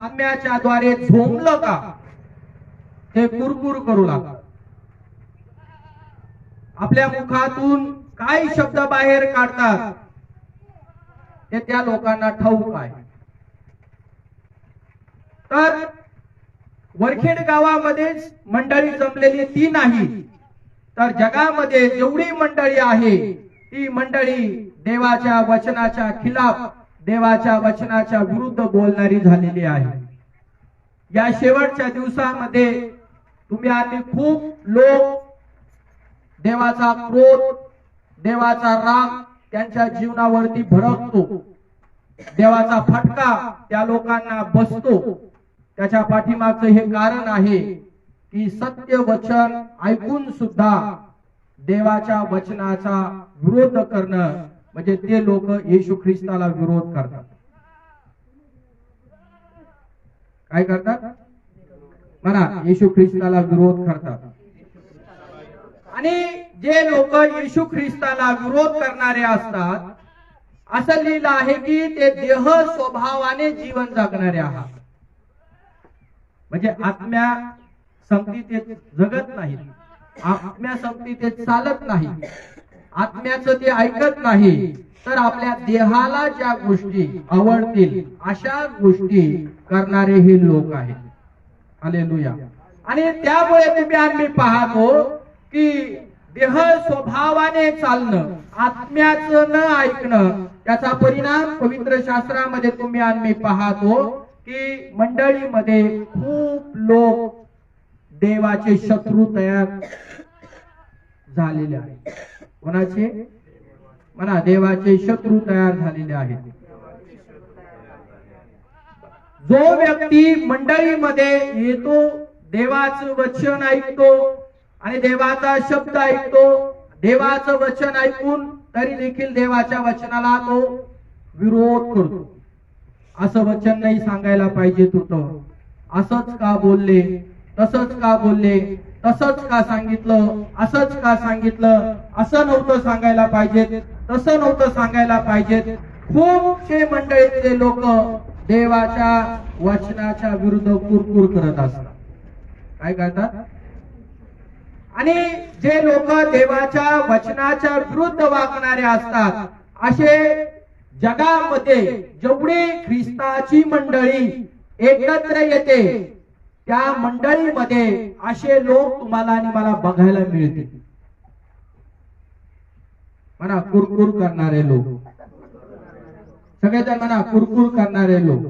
आत्म्याच्या द्वारे झोंबलं का ते कुरकुर करू लागलं. आपल्या मुखातून काय शब्द बाहेर काढतात ते त्या लोकांना ठाऊक आहे. तर वरखेड गावामध्येच मंडळी जमलेली ती नाही, तर जगामध्ये जेवढी मंडळी आहे ती मंडळी देवाच्या वचनाच्या खिलाफ, देवाच्या वचनाच्या विरुद्ध बोलणारी झालेली आहे. या शेवटच्या दिवसामध्ये तुम्ही आणि खूप लोक देवाचा क्रोध, देवाचा राग त्यांच्या जीवनावरती भडकतो, देवाचा फटका त्या लोकांना बसतो. त्याच्या पाठीमागचं हे कारण आहे की सत्य वचन ऐकून सुद्धा देवाच्या वचनाचा विरोध करणं म्हणजे ते लोक येशू ख्रिस्ताला विरोध करतात. काय करतात म्हणा? येशू ख्रिस्ताला विरोध करतात. आणि जे लोक येशू ख्रिस्ताला विरोध करणारे असतात, असं लिहिलं आहे की ते देह स्वभावाने जीवन जगणारे आहात. म्हणजे आत्म्या संगती ते जगत नाही, आत्म्या संगती ते चालत नाही, आत्म्याचं ते ऐकत नाही, तर आपल्या देहाला ज्या गोष्टी आवडतील अशा गोष्टी करणारे हे लोक आहेत. हालेलुया. आणि त्यामुळे तुम्ही आम्ही पाहतो की देह स्वभावाने चालणं, आत्म्याचं न ऐकणं, त्याचा परिणाम पवित्र शास्त्रामध्ये तुम्ही आम्ही पाहतो की मंडळीमध्ये खूप लोक देवाचे शत्रू तयार झालेले आहेत. कोणाचे म्हणा? देवाचे शत्रू तयार झालेले आहेत. जो व्यक्ती मंडळीमध्ये येतो, देवाचं वचन ऐकतो आणि देवाचा शब्द ऐकतो, देवाचं वचन ऐकून तरी देखील देवाच्या वचनाला तो विरोध करतो. असं वचन नाही सांगायला पाहिजे होतं, असंच का बोलले, तसंच का बोलले, तसंच का सांगितलं, असंच का सांगितलं, असं नव्हतं सांगायला पाहिजे, तसं नव्हतं सांगायला पाहिजे. खूपशे मंडळीतले लोक देवाच्या वचनाच्या विरुद्ध कुरकुर करत असतात. काय करतात? आणि जे लोक देवाच्या वचनाच्या विरुद्ध वागणारे असतात, असे जगामध्ये जेवढी ख्रिस्ताची मंडळी एकत्र येते त्या मंडळीमध्ये असे लोक तुम्हाला आणि मला बघायला मिळतील. म्हणा कुरकुर करणारे लोक, सगळेजण म्हणा कुरकुर करणारे लोक.